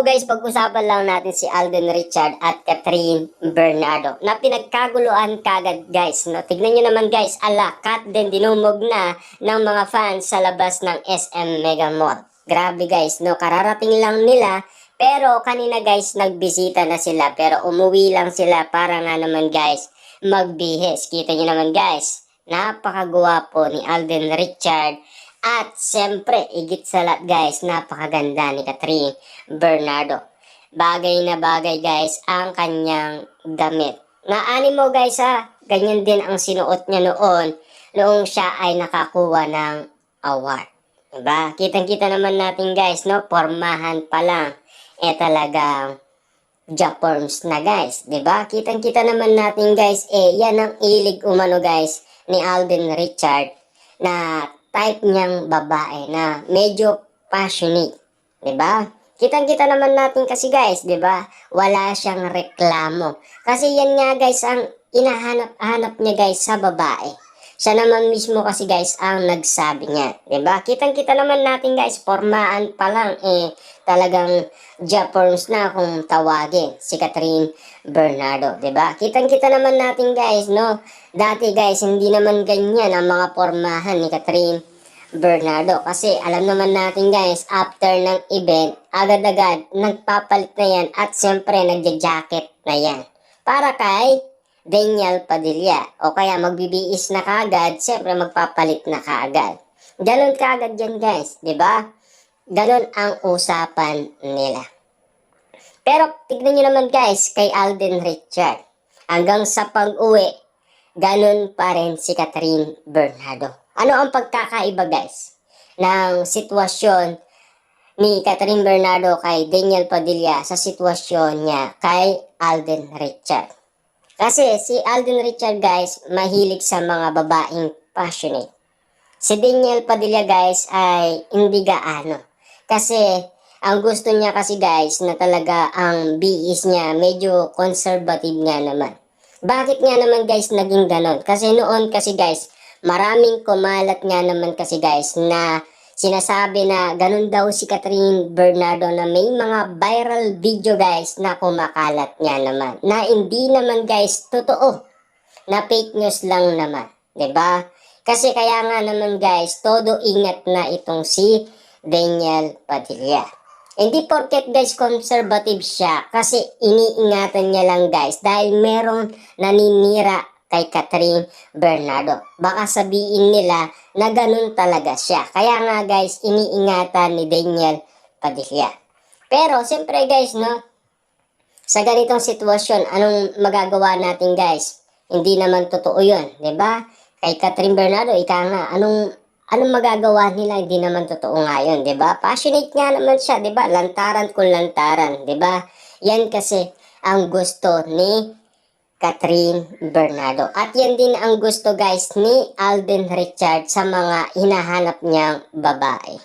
So guys, pag-usapan lang natin si Alden Richard at Catherine Bernardo na pinagkaguluhan kagad guys. No? Tignan nyo naman guys, kat din dinumog na ng mga fans sa labas ng SM Mega Mall. Grabe guys, no? Kararating lang nila pero kanina guys nagbisita na sila pero umuwi lang sila para nga naman guys magbihis. Kita nyo naman guys, napakagwapo ni Alden Richard. At siyempre, igit sa lahat guys, napakaganda ni Catherine Bernardo. Bagay na bagay guys ang kanyang damit. Naanin mo guys ganyan din ang sinuot niya noong siya ay nakakuha ng award. Diba? Kitang-kita naman natin guys, no? Pormahan pa lang. Talagang Japorms na guys. Diba? Kitang-kita naman natin guys, yan ang ilig umano guys ni Alden Richard na type niyang babae na medyo passionate, 'di ba? Kitang-kita naman natin kasi guys, 'di ba? Wala siyang reklamo. Kasi yan nga guys ang inahanap-hanap niya guys sa babae. Siya naman mismo kasi guys ang nagsabi niya, 'di ba? Kitang-kita naman natin guys, pormaan pa lang talagang Japorms na kung tawagin si Catherine Bernardo, 'di ba? Kitang-kita naman natin guys, no? Dati guys, hindi naman ganyan ang mga pormahan ni Catherine Bernardo kasi alam naman natin guys, after ng event, agad-agad nagpapalit na yan at siyempre nagja-jacket na yan para kay Daniel Padilla o kaya magbibiis na kaagad, siyempre magpapalit na kaagad. Ganon kaagad yan guys, di ba? Ganon ang usapan nila. Pero tignan nyo naman guys kay Alden Richard. Hanggang sa pag-uwi, ganon pa rin si Catherine Bernardo. Ano ang pagkakaiba guys ng sitwasyon ni Catherine Bernardo kay Daniel Padilla sa sitwasyon niya kay Alden Richard? Kasi si Alden Richard guys, mahilig sa mga babaeng passionate. Si Daniel Padilla guys ay hindi gaano. Kasi ang gusto niya kasi guys na talaga ang biis niya medyo conservative nga naman. Bakit nga naman guys naging ganon? Kasi noon kasi guys, maraming kumalat nga naman kasi guys na sinasabi na ganun daw si Catherine Bernardo na may mga viral video guys na kumakalat niya naman. Na hindi naman guys totoo. Na fake news lang naman. 'Di ba? Kasi kaya nga naman guys, todo ingat na itong si Daniel Padilla. Hindi porket guys conservative siya kasi iniingatan niya lang guys dahil merong naninira kay Catherine Bernardo. Baka sabihin nila na ganun talaga siya. Kaya nga guys, iniingatan ni Daniel Padilla. Pero siyempre guys, no, sa ganitong sitwasyon, anong magagawa natin guys? Hindi naman totoo yun, 'di ba? Kay Catherine Bernardo, ika nga, anong magagawa nila? Hindi naman totoo nga yun, 'di ba? Passionate nga naman siya, 'di ba? Lantaran kung lantaran, 'di ba? Yan kasi ang gusto ni Catherine Bernardo. At yan din ang gusto guys ni Alden Richard sa mga hinahanap niyang babae.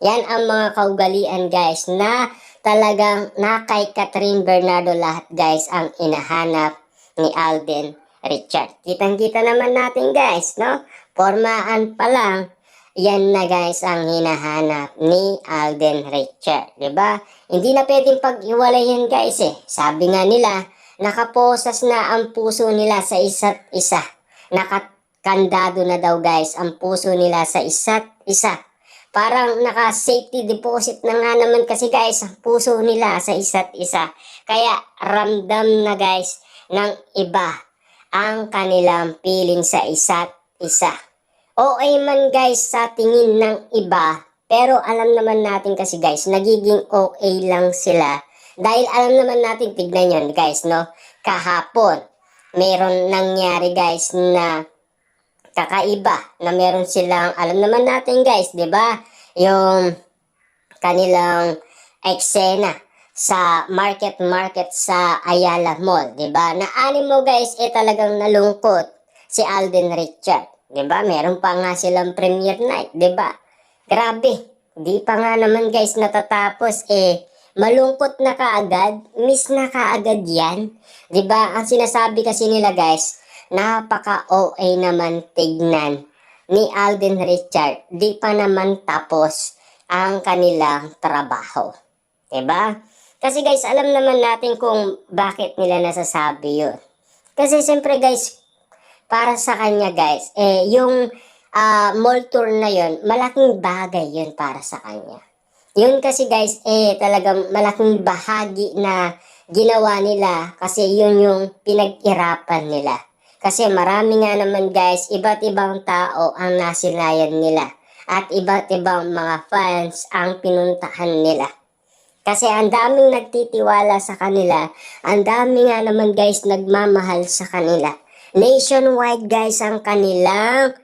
Yan ang mga kaugalian guys na talagang na kay Catherine Bernardo lahat guys ang inahanap ni Alden Richard. Kitang-kita naman natin guys, no? Pormaan pa lang, yan na guys ang hinahanap ni Alden Richard. Diba? Hindi na pwedeng pag-iwalayan guys Sabi nga nila, nakaposas na ang puso nila sa isa't isa. Nakakandado na daw guys ang puso nila sa isa't isa. Parang naka-safety deposit na nga naman kasi guys ang puso nila sa isa't isa. Kaya ramdam na guys ng iba ang kanilang feeling sa isa't isa. Okay man guys sa tingin ng iba, pero alam naman natin kasi guys nagiging okay lang sila. Dahil alam naman natin, tignan yun guys, no? Kahapon, meron nangyari guys na kakaiba. Na meron silang, alam naman natin guys, di ba? Yung kanilang eksena sa market sa Ayala Mall, di ba? Naanin mo guys, talagang nalungkot si Alden Richard. Di ba? Meron pa nga silang premiere night, di ba? Grabe, di pa nga naman guys natatapos malungkot na kaagad, miss na kaagad yan. 'Di ba? Ang sinasabi kasi nila guys, napaka-OA naman tignan ni Alden Richard. Di pa naman tapos ang kanilang trabaho. 'Di ba? Kasi guys, alam naman natin kung bakit nila nasasabi yun. Kasi siyempre guys, para sa kanya guys, yung mall tour na yun, malaking bagay yun para sa kanya. Yun kasi guys, talagang malaking bahagi na ginawa nila kasi yun yung pinag-irapan nila. Kasi marami nga naman guys, iba't ibang tao ang nasilayan nila at iba't ibang mga fans ang pinuntahan nila. Kasi ang daming nagtitiwala sa kanila, ang dami nga naman guys nagmamahal sa kanila. Nationwide guys ang kanilang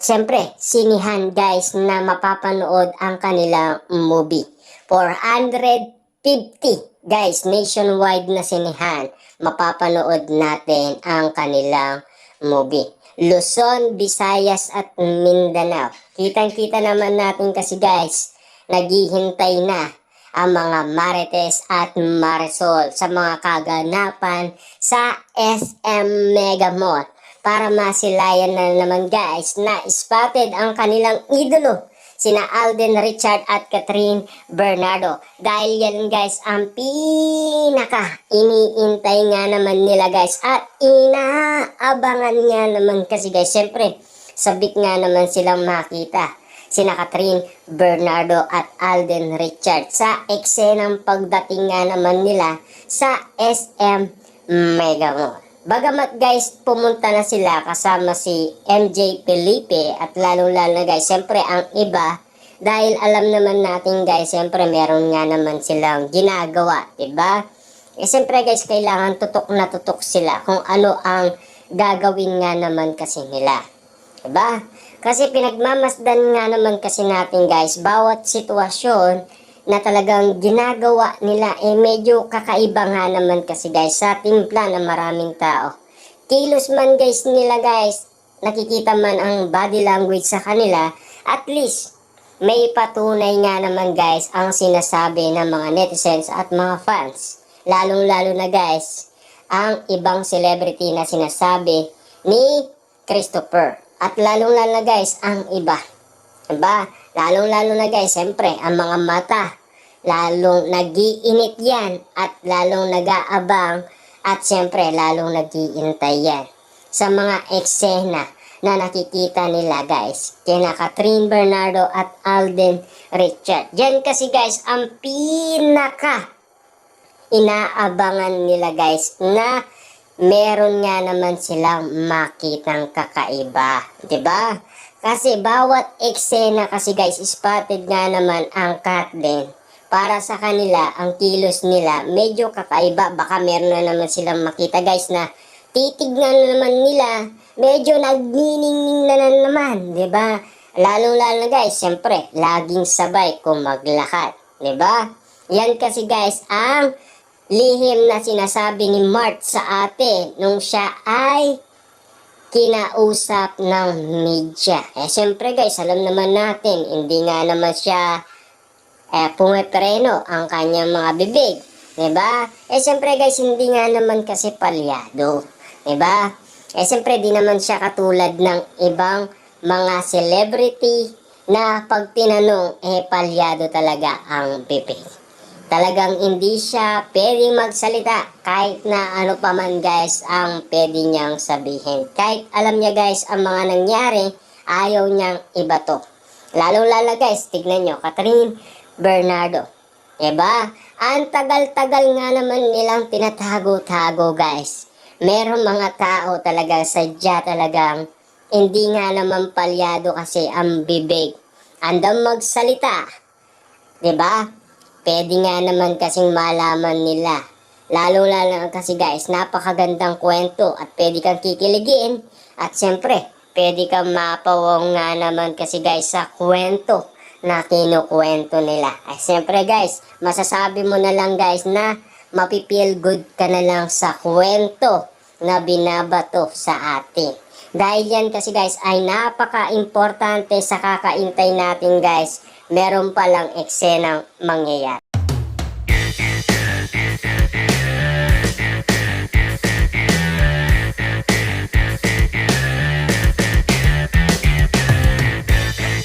siyempre, sinihan guys na mapapanood ang kanilang movie. 450 guys, nationwide na sinihan. Mapapanood natin ang kanilang movie. Luzon, Visayas at Mindanao. Kitang-kita naman natin kasi guys, naghihintay na ang mga Marites at Marisol sa mga kaganapan sa SM Mega Mall para masilayan na naman guys na spotted ang kanilang idolo sina Alden Richard at Catherine Bernardo. Dahil yan guys ang pinaka iniintay nga naman nila guys at inaabangan nga naman kasi guys. Siyempre, sabik nga naman silang makita sina Catherine Bernardo at Alden Richard sa eksenang pagdating nga naman nila sa SM Mega Mall. Bagamat guys, pumunta na sila kasama si MJ Felipe at lalong-lalo na guys, siyempre ang iba, dahil alam naman natin guys, siyempre meron nga naman silang ginagawa, diba? Siyempre guys, kailangan tutok na tutok sila kung ano ang gagawin nga naman kasi nila, diba? Kasi pinagmamasdan nga naman kasi natin guys, bawat sitwasyon na talagang ginagawa nila medyo kakaiba nga naman kasi guys sa timpla ng maraming tao. Kilos man guys nila guys, nakikita man ang body language sa kanila, at least may patunay nga naman guys ang sinasabi ng mga netizens at mga fans. Lalong-lalo na guys, ang ibang celebrity na sinasabi ni Christopher. At lalong-lalo na guys, ang iba. Diba? Lalong-lalo na guys, siyempre, ang mga mata, lalong nag-iinit yan at lalong nag-aabang at siyempre, lalong nag-iintay yan sa mga eksena na nakikita nila guys. Kina Catherine Bernardo at Alden Richard. Diyan kasi guys, ang pinaka inaabangan nila guys na meron nga naman silang makitang kakaiba. Diba? Kasi bawat eksena kasi guys, spotted nga naman ang cut din. Para sa kanila, ang kilos nila, medyo kakaiba. Baka meron na naman silang makita guys na titignan na naman nila, medyo nagniningning na naman. Diba? Lalo-lalo na guys, siyempre, laging sabay kung maglakad. Diba? Yan kasi guys, ang lihim na sinasabi ni Mart sa atin nung siya ay kinausap ng media. Siyempre guys, alam naman natin, hindi nga naman siya pumepreno ang kanyang mga bibig. Diba? Siyempre guys, hindi nga naman kasi palyado. Diba? Siyempre, di naman siya katulad ng ibang mga celebrity na pag tinanong, palyado talaga ang bibig. Talagang hindi siya pwedeng magsalita kahit na ano pa man guys ang pwede niyang sabihin. Kahit alam niya guys ang mga nangyari, ayaw niyang ibato. Lalo-lalo guys, tignan nyo, Catherine Bernardo. Diba? Ang tagal-tagal nga naman nilang tinatago-tago guys. Merong mga tao talaga sadya talagang hindi nga naman palyado kasi ang bibig. Andang magsalita. Diba? Pwede nga naman kasing malaman nila. Lalo-lalo kasi guys, napakagandang kwento at pwede kang kikiligin. At siyempre, pwede kang mapawang nga naman kasi guys sa kwento na kinukwento nila. Siyempre guys, masasabi mo na lang guys na mapipeel good ka na lang sa kwento na binabato sa atin. Dahil yan kasi guys ay napaka-importante sa kakaintay natin guys. Meron palang eksenang mangyayari.